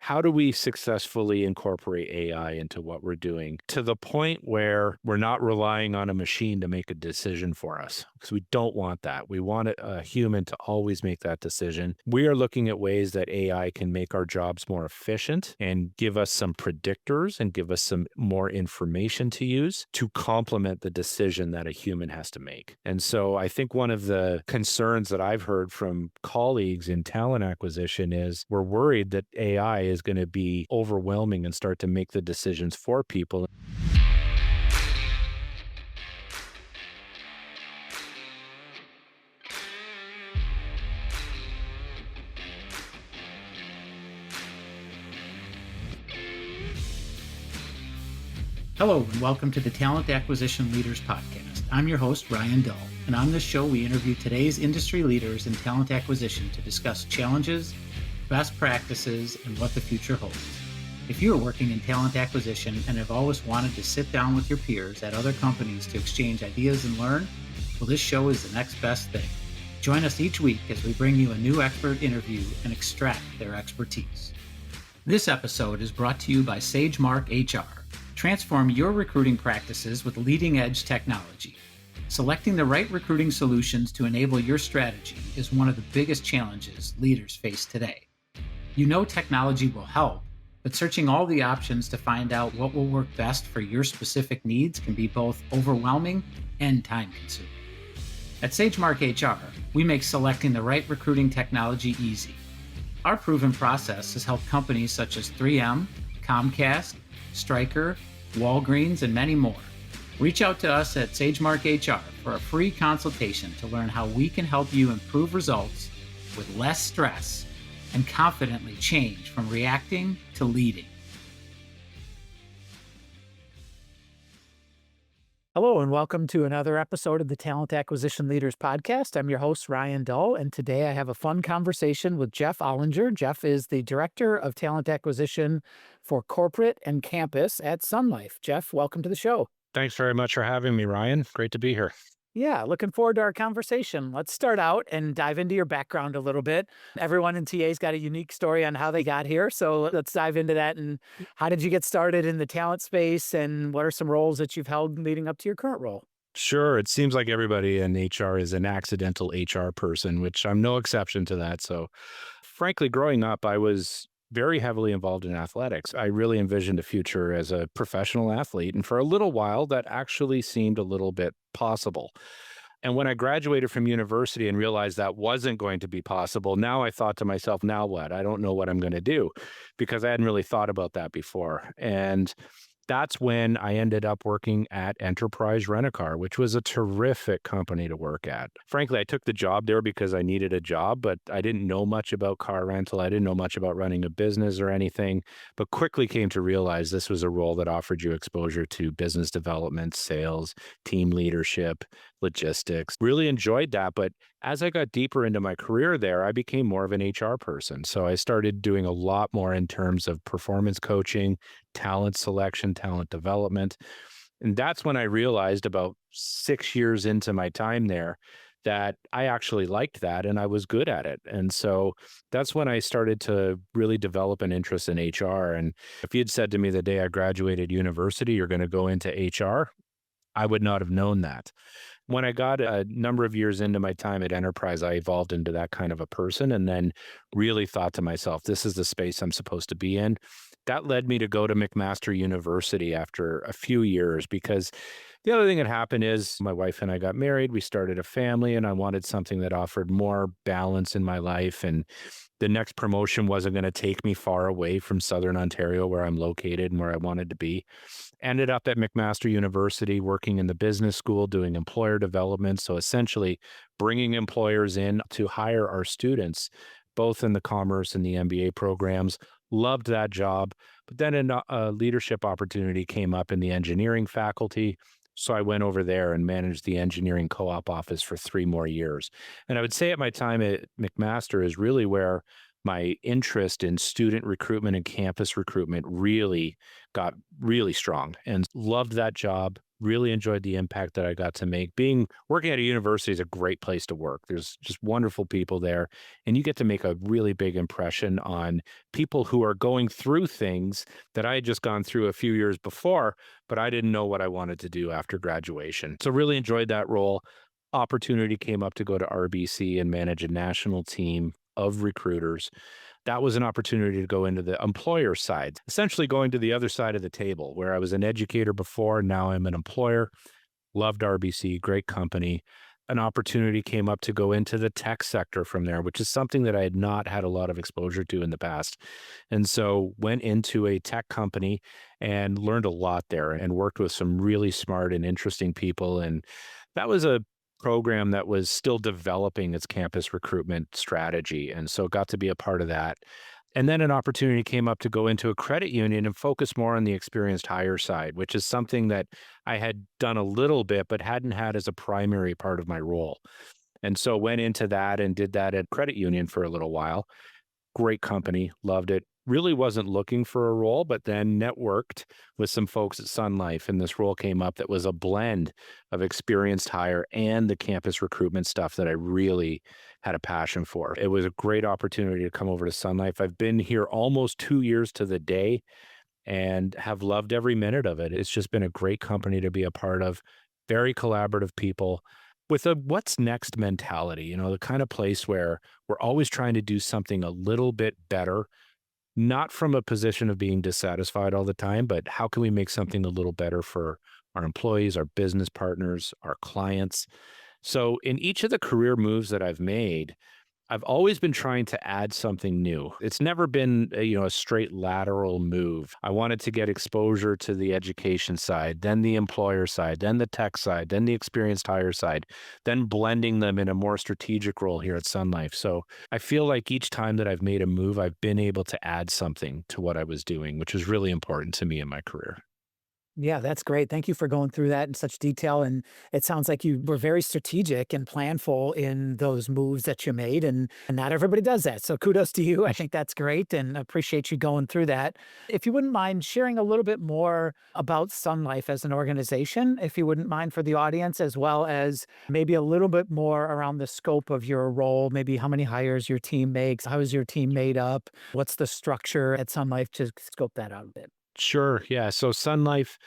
how do we successfully incorporate AI into what we're doing to the point where we're not relying on a machine to make a decision for us? Because we don't want that. We want a human to always make that decision. We are looking at ways that AI can make our jobs more efficient and give us some predictors and give us some more information to use to complement the decision that a human has to make. And so I think one of the concerns that I've heard from colleagues in talent acquisition is we're worried that AI is going to be overwhelming and start to make the decisions for people. Hello, and welcome to the Talent Acquisition Leaders Podcast. I'm your host, Ryan Dull, and on this show, we interview today's industry leaders in talent acquisition to discuss challenges, best practices, and what the future holds. If you are working in talent acquisition and have always wanted to sit down with your peers at other companies to exchange ideas and learn, well, this show is the next best thing. Join us each week as we bring you a new expert interview and extract their expertise. This episode is brought to you by SageMark HR. Transform your recruiting practices with leading-edge technology. Selecting the right recruiting solutions to enable your strategy is one of the biggest challenges leaders face today. You know technology will help, but searching all the options to find out what will work best for your specific needs can be both overwhelming and time-consuming. At SageMark HR, we make selecting the right recruiting technology easy. Our proven process has helped companies such as 3M, Comcast, Stryker, Walgreens, and many more. Reach out to us at SageMark HR for a free consultation to learn how we can help you improve results with less stress and confidently change from reacting to leading. Hello, and welcome to another episode of the Talent Acquisition Leaders Podcast. I'm your host, Ryan Dull, and today I have a fun conversation with Jeff Ollinger. Jeff is the Director of Talent Acquisition for Corporate and Campus at Sun Life. Jeff, welcome to the show. Thanks very much for having me, Ryan. Great to be here. Yeah, looking forward to our conversation. Let's start out and dive into your background a little bit. Everyone in TA's got a unique story on how they got here, so let's dive into that. And how did you get started in the talent space, and what are some roles that you've held leading up to your current role? Sure. It seems like everybody in HR is an accidental HR person, which I'm no exception to that. So frankly, growing up, I was very heavily involved in athletics. I really envisioned a future as a professional athlete. And for a little while, that actually seemed a little bit possible. And when I graduated from university and realized that wasn't going to be possible, now I thought to myself, now what? I don't know what I'm going to do, because I hadn't really thought about that before. And that's when I ended up working at Enterprise Rent-A-Car, which was a terrific company to work at. Frankly, I took the job there because I needed a job, but I didn't know much about car rental. I didn't know much about running a business or anything, but quickly came to realize this was a role that offered you exposure to business development, sales, team leadership, logistics. Really enjoyed that. But as I got deeper into my career there, I became more of an HR person. So I started doing a lot more in terms of performance coaching, talent selection, talent development. And that's when I realized about 6 years into my time there that I actually liked that and I was good at it. And so that's when I started to really develop an interest in HR. And if you'd said to me the day I graduated university, you're going to go into HR, I would not have known that. When I got a number of years into my time at Enterprise, I evolved into that kind of a person and then really thought to myself, this is the space I'm supposed to be in. That led me to go to McMaster University after a few years, because the other thing that happened is my wife and I got married. We started a family and I wanted something that offered more balance in my life. And the next promotion wasn't going to take me far away from Southern Ontario, where I'm located and where I wanted to be. Ended up at McMaster University working in the business school, doing employer development. So essentially bringing employers in to hire our students, both in the commerce and the MBA programs. Loved that job. But then a leadership opportunity came up in the engineering faculty. So I went over there and managed the engineering co-op office for 3 more years. And I would say at my time at McMaster is really where my interest in student recruitment and campus recruitment really got really strong, and loved that job. Really enjoyed the impact that I got to make. Working at a university is a great place to work. There's just wonderful people there, and you get to make a really big impression on people who are going through things that I had just gone through a few years before, but I didn't know what I wanted to do after graduation. So really enjoyed that role. Opportunity came up to go to RBC and manage a national team of recruiters. That was an opportunity to go into the employer side, essentially going to the other side of the table where I was an educator before. Now I'm an employer. Loved RBC, great company. An opportunity came up to go into the tech sector from there, which is something that I had not had a lot of exposure to in the past. And so went into a tech company and learned a lot there and worked with some really smart and interesting people. And that was a program that was still developing its campus recruitment strategy. And so got to be a part of that. And then an opportunity came up to go into a credit union and focus more on the experienced hire side, which is something that I had done a little bit, but hadn't had as a primary part of my role. And so went into that and did that at credit union for a little while. Great company, loved it. Really wasn't looking for a role, but then networked with some folks at Sun Life, and this role came up that was a blend of experienced hire and the campus recruitment stuff that I really had a passion for. It was a great opportunity to come over to Sun Life. I've been here almost 2 years to the day and have loved every minute of it. It's just been a great company to be a part of. Very collaborative people with a what's next mentality, the kind of place where we're always trying to do something a little bit better, not from a position of being dissatisfied all the time, but how can we make something a little better for our employees, our business partners, our clients? So in each of the career moves that I've made, I've always been trying to add something new. It's never been a straight lateral move. I wanted to get exposure to the education side, then the employer side, then the tech side, then the experienced hire side, then blending them in a more strategic role here at Sun Life. So I feel like each time that I've made a move, I've been able to add something to what I was doing, which was really important to me in my career. Yeah, that's great. Thank you for going through that in such detail. And it sounds like you were very strategic and planful in those moves that you made. And not everybody does that. So kudos to you. I think that's great and appreciate you going through that. If you wouldn't mind sharing a little bit more about Sun Life as an organization, if you wouldn't mind for the audience, as well as maybe a little bit more around the scope of your role, maybe how many hires your team makes, how is your team made up, what's the structure at Sun Life to scope that out a bit. Sure. Yeah. So Sun Life,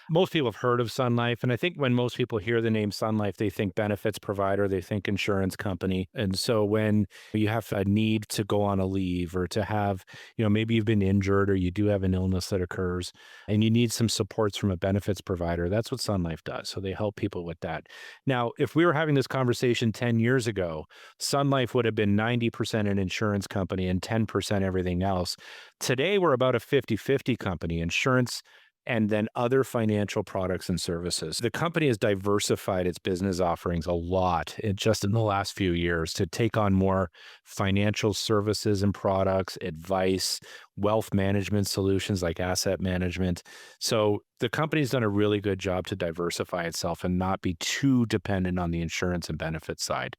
most people have heard of Sun Life. And I think when most people hear the name Sun Life, they think benefits provider, they think insurance company. And so when you have a need to go on a leave or to have, maybe you've been injured or you do have an illness that occurs and you need some supports from a benefits provider, that's what Sun Life does. So they help people with that. Now, if we were having this conversation 10 years ago, Sun Life would have been 90% an insurance company and 10% everything else. Today, we're about a 50-50 company, insurance and then other financial products and services. The company has diversified its business offerings a lot just in the last few years to take on more financial services and products, advice, wealth management solutions like asset management. So the company's done a really good job to diversify itself and not be too dependent on the insurance and benefits side.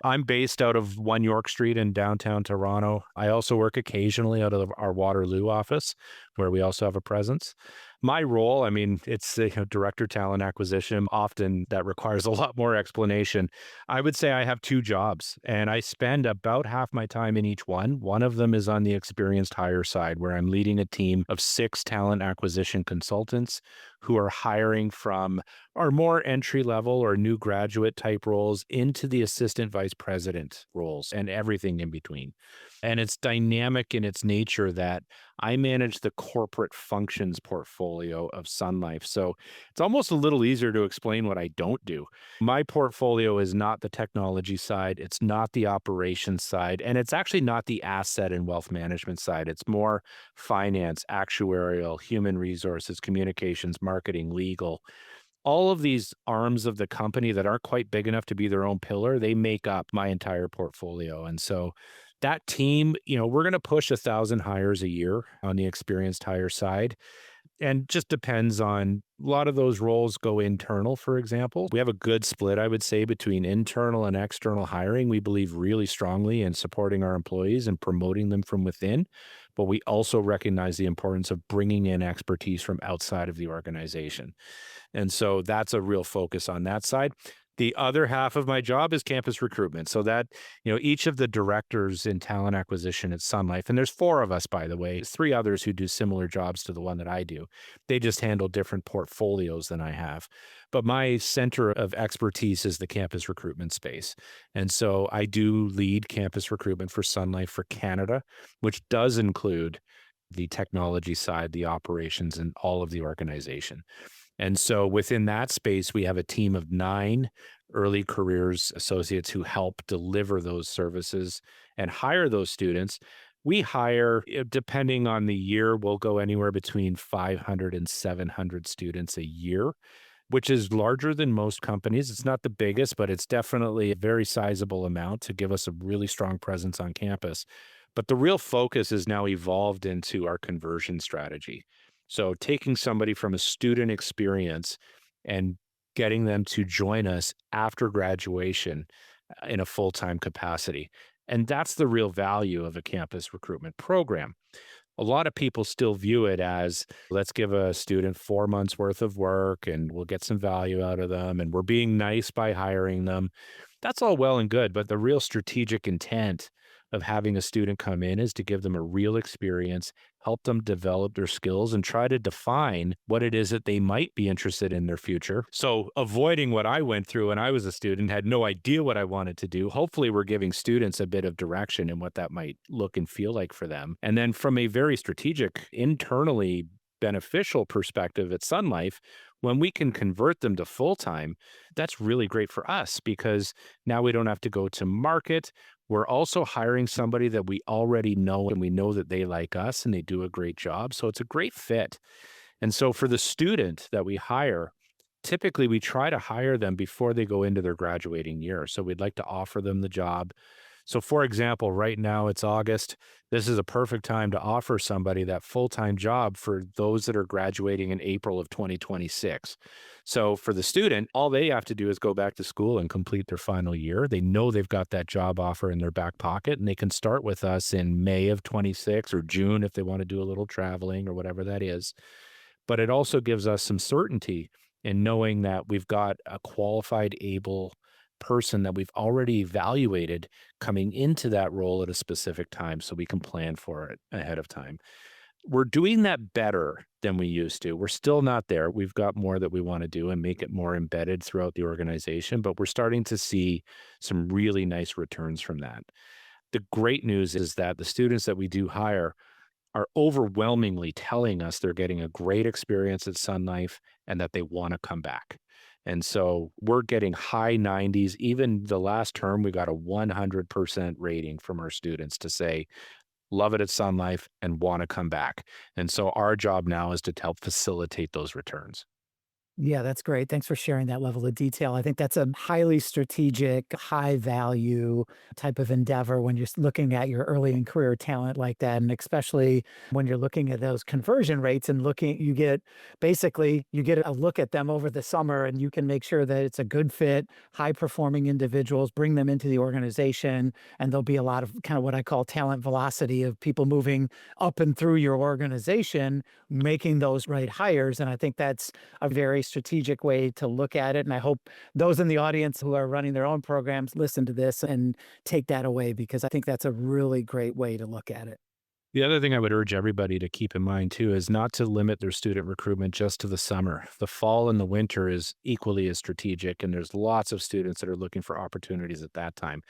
I'm based out of 1 York Street in downtown Toronto. I also work occasionally out of our Waterloo office, where we also have a presence. My role, I mean, it's director talent acquisition. Often that requires a lot more explanation. I would say I have two jobs, and I spend about half my time in each one. One of them is on the experienced hire side, where I'm leading a team of 6 talent acquisition consultants who are hiring from our more entry level or new graduate type roles into the assistant vice president roles and everything in between. And it's dynamic in its nature that I manage the corporate functions portfolio of Sun Life. So it's almost a little easier to explain what I don't do. My portfolio is not the technology side, it's not the operations side, and it's actually not the asset and wealth management side. It's more finance, actuarial, human resources, communications, marketing, legal. All of these arms of the company that aren't quite big enough to be their own pillar, they make up my entire portfolio. And so that team, we're going to push 1,000 hires a year on the experienced hire side. And just depends on a lot of those roles go internal, for example. We have a good split, I would say, between internal and external hiring. We believe really strongly in supporting our employees and promoting them from within, but we also recognize the importance of bringing in expertise from outside of the organization. And so that's a real focus on that side. The other half of my job is campus recruitment. So that, each of the directors in talent acquisition at Sun Life, and there's four of us, by the way, three others who do similar jobs to the one that I do. They just handle different portfolios than I have. But my center of expertise is the campus recruitment space. And so I do lead campus recruitment for Sun Life for Canada, which does include the technology side, the operations, and all of the organization. And so within that space, we have a team of 9 early careers associates who help deliver those services and hire those students. We hire, depending on the year, we'll go anywhere between 500 and 700 students a year, which is larger than most companies. It's not the biggest, but it's definitely a very sizable amount to give us a really strong presence on campus. But the real focus is now evolved into our conversion strategy. So taking somebody from a student experience and getting them to join us after graduation in a full-time capacity. And that's the real value of a campus recruitment program. A lot of people still view it as, let's give a student 4 months worth of work and we'll get some value out of them and we're being nice by hiring them. That's all well and good, but the real strategic intent of having a student come in is to give them a real experience, help them develop their skills, and try to define what it is that they might be interested in their future. So, avoiding what I went through when I was a student, had no idea what I wanted to do. Hopefully, we're giving students a bit of direction in what that might look and feel like for them. And then, from a very strategic, internally beneficial perspective at Sun Life, when we can convert them to full time, that's really great for us because now we don't have to go to market. We're also hiring somebody that we already know and we know that they like us and they do a great job. So it's a great fit. And so for the student that we hire, typically we try to hire them before they go into their graduating year. So we'd like to offer them the job. So for example, right now it's August. This is a perfect time to offer somebody that full-time job for those that are graduating in April of 2026. So for the student, all they have to do is go back to school and complete their final year. They know they've got that job offer in their back pocket and they can start with us in May of 26 or June if they want to do a little traveling or whatever that is. But it also gives us some certainty in knowing that we've got a qualified, able person that we've already evaluated coming into that role at a specific time so we can plan for it ahead of time. We're doing that better than we used to. We're still not there. We've got more that we want to do and make it more embedded throughout the organization, but we're starting to see some really nice returns from that. The great news is that the students that we do hire are overwhelmingly telling us they're getting a great experience at Sun Life and that they want to come back. And so we're getting high 90s. Even the last term, we got a 100% rating from our students to say, love it at Sun Life and want to come back. And so our job now is to help facilitate those returns. Yeah, that's great. Thanks for sharing that level of detail. I think that's a highly strategic, high value type of endeavor when you're looking at your early in career talent like that. And especially when you're looking at those conversion rates and you get basically, you get a look at them over the summer and you can make sure that it's a good fit, high performing individuals, bring them into the organization. And there'll be a lot of kind of what I call talent velocity of people moving up and through your organization, making those right hires. And I think that's a very strategic way to look at it. And I hope those in the audience who are running their own programs listen to this and take that away because I think that's a really great way to look at it. The other thing I would urge everybody to keep in mind too is not to limit their student recruitment just to the summer. The fall and the winter is equally as strategic, and there's lots of students that are looking for opportunities at that time.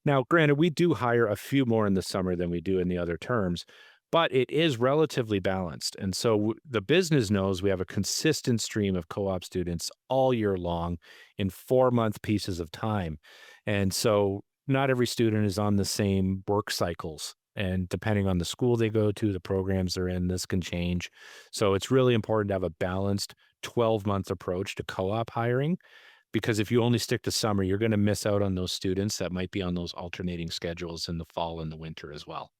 Now, granted, we do hire a few more in the summer than we do in the other terms, but it is relatively balanced. And so the business knows we have a consistent stream of co-op students all year long in 4-month pieces of time. And so not every student is on the same work cycles. And depending on the school they go to, the programs they're in, this can change. So it's really important to have a balanced 12-month approach to co-op hiring, because if you only stick to summer, you're going to miss out on those students that might be on those alternating schedules in the fall and the winter as well.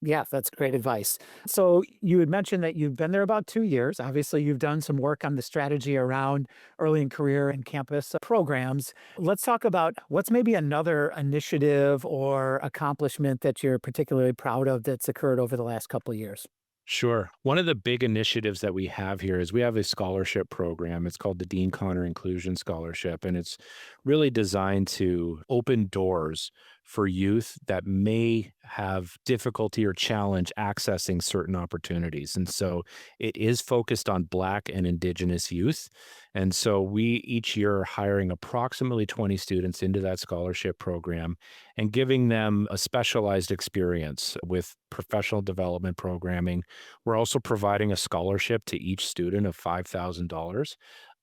Yeah, that's great advice. So you had mentioned that you've been there about 2 years. Obviously, you've done some work on the strategy around early in career and campus programs. Let's talk about what's maybe another initiative or accomplishment that you're particularly proud of that's occurred over the last couple of years. Sure. One of the big initiatives that we have here is we have a scholarship program. It's called the Dean Connor Inclusion Scholarship, and it's really designed to open doors for youth that may have difficulty or challenge accessing certain opportunities. And so it is focused on Black and Indigenous youth. And so we each year are hiring approximately 20 students into that scholarship program and giving them a specialized experience with professional development programming. We're also providing a scholarship to each student of $5,000,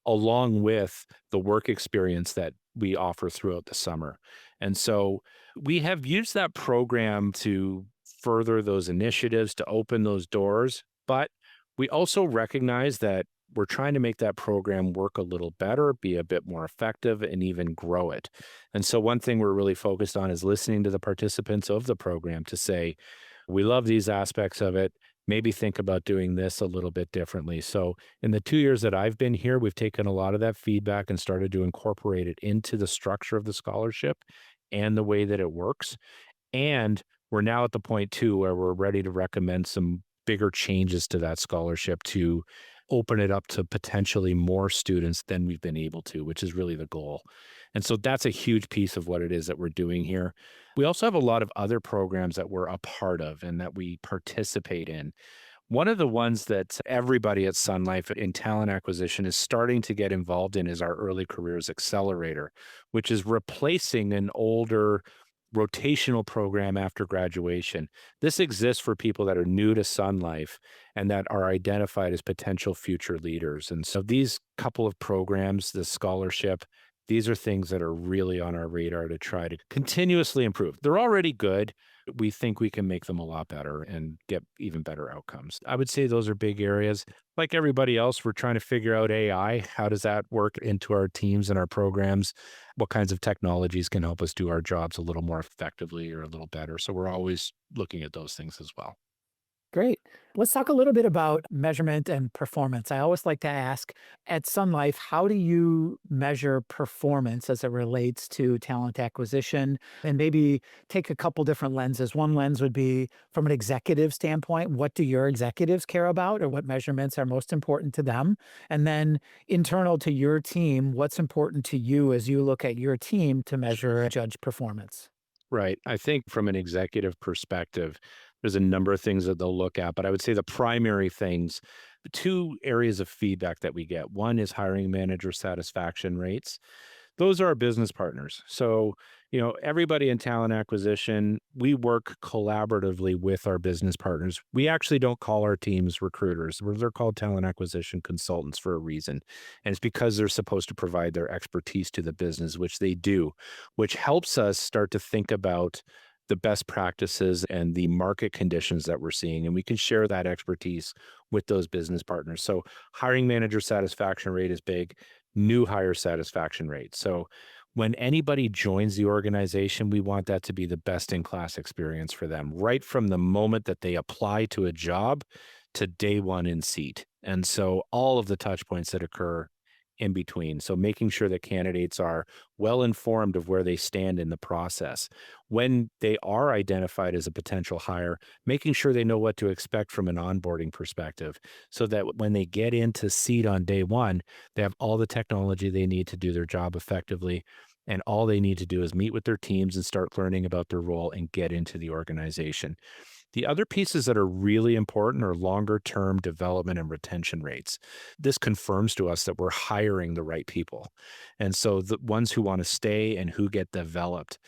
along with the work experience that we offer throughout the summer. And so we have used that program to further those initiatives, to open those doors. But we also recognize that we're trying to make that program work a little better, be a bit more effective, and even grow it. And so, one thing we're really focused on is listening to the participants of the program to say, we love these aspects of it. Maybe think about doing this a little bit differently. So, in the 2 years that I've been here, we've taken a lot of that feedback and started to incorporate it into the structure of the scholarship and the way that it works. And we're now at the point too where we're ready to recommend some bigger changes to that scholarship to open it up to potentially more students than we've been able to, which is really the goal. And so that's a huge piece of what it is that we're doing here. We also have a lot of other programs that we're a part of and that we participate in. One of the ones that everybody at Sun Life in talent acquisition is starting to get involved in is our Early Careers Accelerator, which is replacing an older rotational program after graduation. This exists for people that are new to Sun Life and that are identified as potential future leaders. And so these couple of programs, the scholarship, these are things that are really on our radar to try to continuously improve. They're already good. We think we can make them a lot better and get even better outcomes. I would say those are big areas. Like everybody else, we're trying to figure out AI. How does that work into our teams and our programs? What kinds of technologies can help us do our jobs a little more effectively or a little better? So we're always looking at those things as well. Great. Let's talk a little bit about measurement and performance. I always like to ask at Sun Life, how do you measure performance as it relates to talent acquisition? And maybe take a couple different lenses. One lens would be from an executive standpoint, what do your executives care about or what measurements are most important to them? And then internal to your team, what's important to you as you look at your team to measure and judge performance? Right. I think from an executive perspective, there's a number of things that they'll look at, but I would say the primary things, the two areas of feedback that we get. One is hiring manager satisfaction rates. Those are our business partners. So, everybody in talent acquisition, we work collaboratively with our business partners. We actually don't call our teams recruiters. They're called talent acquisition consultants for a reason. And it's because they're supposed to provide their expertise to the business, which they do, which helps us start to think about the best practices and the market conditions that we're seeing. And we can share that expertise with those business partners. So hiring manager satisfaction rate is big, new hire satisfaction rate. So when anybody joins the organization, we want that to be the best in class experience for them, right from the moment that they apply to a job to day one in seat. And so all of the touch points that occur in between. So making sure that candidates are well informed of where they stand in the process. When they are identified as a potential hire, making sure they know what to expect from an onboarding perspective so that when they get into seat on day one, they have all the technology they need to do their job effectively. And all they need to do is meet with their teams and start learning about their role and get into the organization. The other pieces that are really important are longer term development and retention rates. This confirms to us that we're hiring the right people. And so the ones who want to stay and who get developed.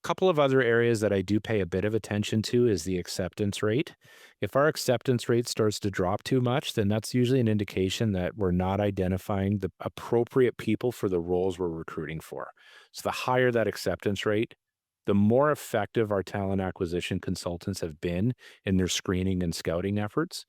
A couple of other areas that I do pay a bit of attention to is the acceptance rate. If our acceptance rate starts to drop too much, then that's usually an indication that we're not identifying the appropriate people for the roles we're recruiting for. So the higher that acceptance rate, the more effective our talent acquisition consultants have been in their screening and scouting efforts.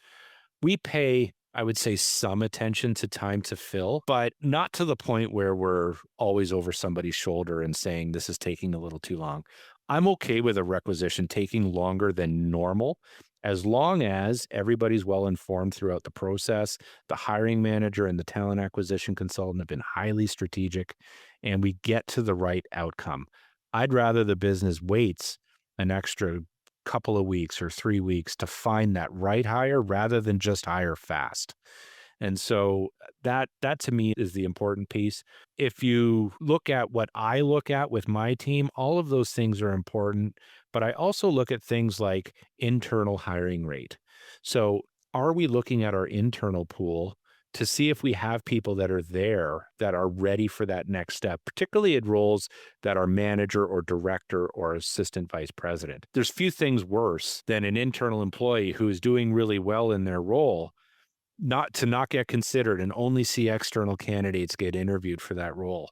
We pay, I would say, some attention to time to fill, but not to the point where we're always over somebody's shoulder and saying this is taking a little too long. I'm okay with a requisition taking longer than normal as long as everybody's well informed throughout the process. The hiring manager and the talent acquisition consultant have been highly strategic and we get to the right outcome. I'd rather the business waits an extra couple of weeks or 3 weeks to find that right hire rather than just hire fast. And so that to me is the important piece. If you look at what I look at with my team, all of those things are important, but I also look at things like internal hiring rate. So, are we looking at our internal pool to see if we have people that are there that are ready for that next step, particularly at roles that are manager or director or assistant vice president? There's few things worse than an internal employee who is doing really well in their role not get considered and only see external candidates get interviewed for that role.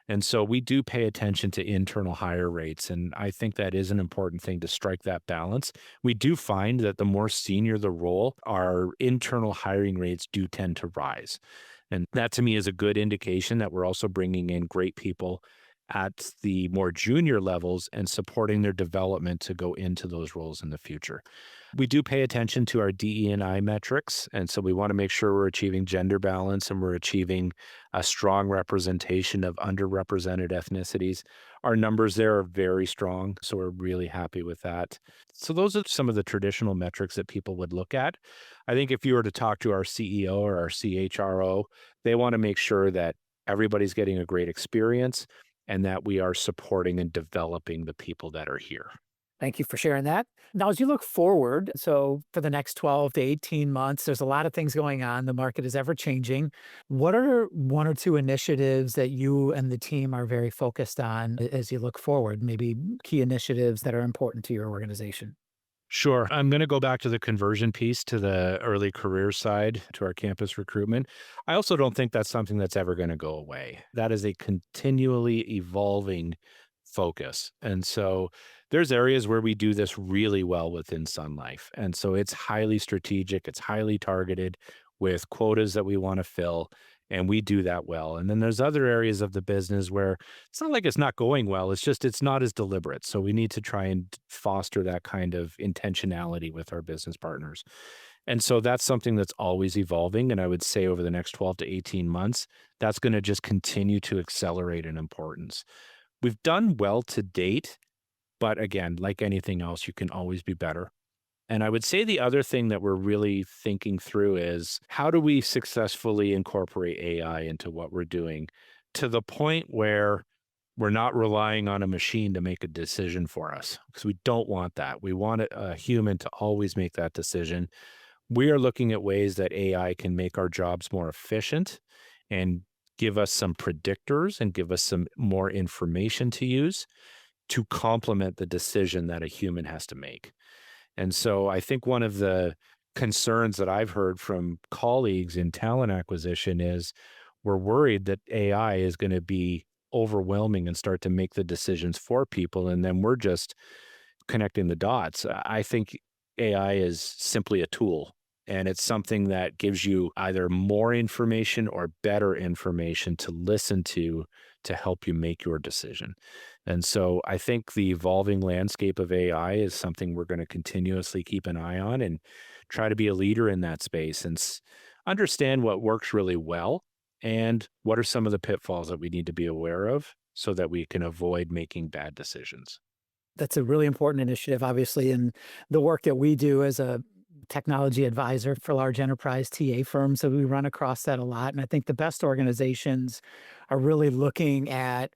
And so we do pay attention to internal hire rates. And I think that is an important thing to strike that balance. We do find that the more senior the role, our internal hiring rates do tend to rise. And that to me is a good indication that we're also bringing in great people at the more junior levels and supporting their development to go into those roles in the future. We do pay attention to our DE&I metrics, and so we want to make sure we're achieving gender balance and we're achieving a strong representation of underrepresented ethnicities. Our numbers there are very strong, so we're really happy with that. So those are some of the traditional metrics that people would look at. I think if you were to talk to our CEO or our CHRO, they want to make sure that everybody's getting a great experience and that we are supporting and developing the people that are here. Thank you for sharing that. Now, as you look forward, so for the next 12 to 18 months, there's a lot of things going on. The market is ever changing. What are one or two initiatives that you and the team are very focused on as you look forward? Maybe key initiatives that are important to your organization? Sure. I'm going to go back to the conversion piece to the early career side to our campus recruitment. I also don't think that's something that's ever going to go away. That is a continually evolving focus. And so there's areas where we do this really well within Sun Life. And so it's highly strategic, it's highly targeted with quotas that we want to fill. And we do that well. And then there's other areas of the business where it's not like it's not going well. It's just it's not as deliberate. So we need to try and foster that kind of intentionality with our business partners. And so that's something that's always evolving. And I would say over the next 12 to 18 months, that's going to just continue to accelerate in importance. We've done well to date, but again, like anything else, you can always be better. And I would say the other thing that we're really thinking through is how do we successfully incorporate AI into what we're doing to the point where we're not relying on a machine to make a decision for us because we don't want that. We want a human to always make that decision. We are looking at ways that AI can make our jobs more efficient and give us some predictors and give us some more information to use to complement the decision that a human has to make. And so I think one of the concerns that I've heard from colleagues in talent acquisition is we're worried that AI is going to be overwhelming and start to make the decisions for people. And then we're just connecting the dots. I think AI is simply a tool. And it's something that gives you either more information or better information to listen to help you make your decision. And so I think the evolving landscape of AI is something we're going to continuously keep an eye on and try to be a leader in that space and understand what works really well and what are some of the pitfalls that we need to be aware of so that we can avoid making bad decisions. That's a really important initiative, obviously, in the work that we do as a technology advisor for large enterprise TA firms. So we run across that a lot. And I think the best organizations are really looking at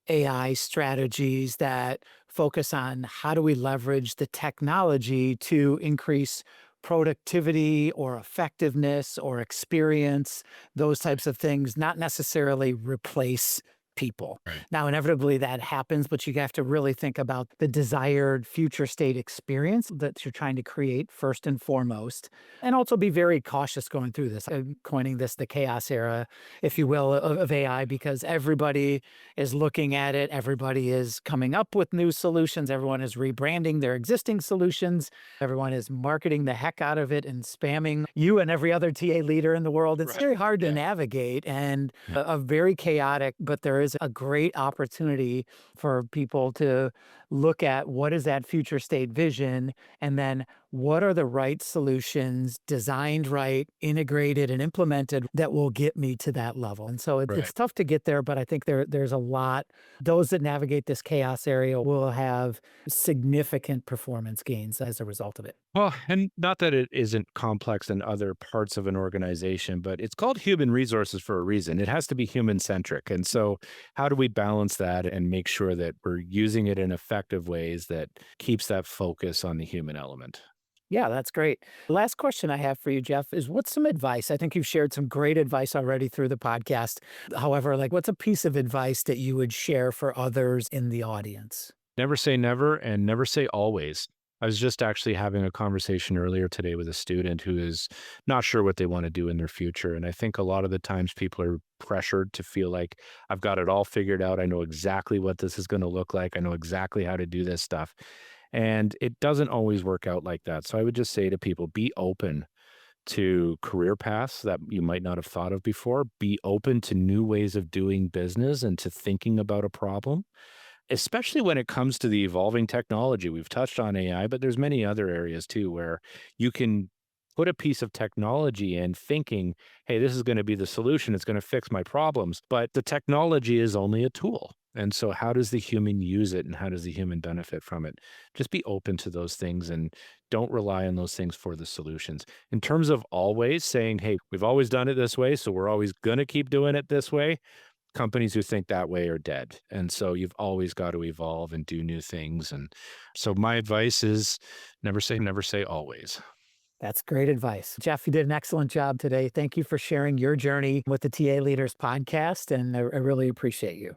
AI strategies that focus on how do we leverage the technology to increase productivity or effectiveness or experience, those types of things, not necessarily replace people. Right. Now, inevitably that happens, but you have to really think about the desired future state experience that you're trying to create first and foremost, and also be very cautious going through this. I'm coining this the chaos era, if you will, of AI, because everybody is looking at it. Everybody is coming up with new solutions. Everyone is rebranding their existing solutions. Everyone is marketing the heck out of it and spamming you and every other TA leader in the world. It's Right. very hard to Yeah. navigate and Yeah. a very chaotic, but there is a great opportunity for people to look at what is that future state vision, and then what are the right solutions designed right, integrated, and implemented that will get me to that level. And so Right. it's tough to get there, but I think there's a lot. Those that navigate this chaos area will have significant performance gains as a result of it. Well, and not that it isn't complex in other parts of an organization, but it's called human resources for a reason. It has to be human centric. And so, how do we balance that and make sure that we're using it in effective ways that keeps that focus on the human element? Yeah, that's great. Last question I have for you, Jeff, is what's some advice? I think you've shared some great advice already through the podcast. However, like what's a piece of advice that you would share for others in the audience? Never say never and never say always. I was just actually having a conversation earlier today with a student who is not sure what they want to do in their future. And I think a lot of the times people are pressured to feel like I've got it all figured out. I know exactly what this is going to look like. I know exactly how to do this stuff. And it doesn't always work out like that. So I would just say to people, be open to career paths that you might not have thought of before. Be open to new ways of doing business and to thinking about a problem, especially when it comes to the evolving technology. We've touched on AI, but there's many other areas too where you can put a piece of technology in thinking, hey, this is going to be the solution. It's going to fix my problems. But the technology is only a tool. And so, how does the human use it and how does the human benefit from it? Just be open to those things and don't rely on those things for the solutions. In terms of always saying, hey, we've always done it this way, so we're always going to keep doing it this way, companies who think that way are dead. And so you've always got to evolve and do new things. And so my advice is never say always. That's great advice. Jeff, you did an excellent job today. Thank you for sharing your journey with the TA Leaders podcast, and I really appreciate you.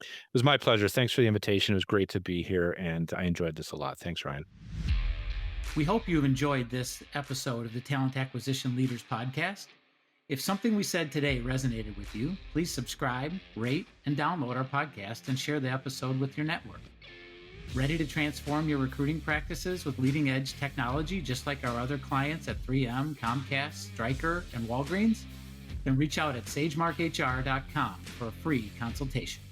It was my pleasure. Thanks for the invitation. It was great to be here and I enjoyed this a lot. Thanks, Ryan. We hope you've enjoyed this episode of the Talent Acquisition Leaders podcast. If something we said today resonated with you, please subscribe, rate, and download our podcast and share the episode with your network. Ready to transform your recruiting practices with leading edge technology just like our other clients at 3M, Comcast, Stryker, and Walgreens? Then reach out at sagemarkhr.com for a free consultation.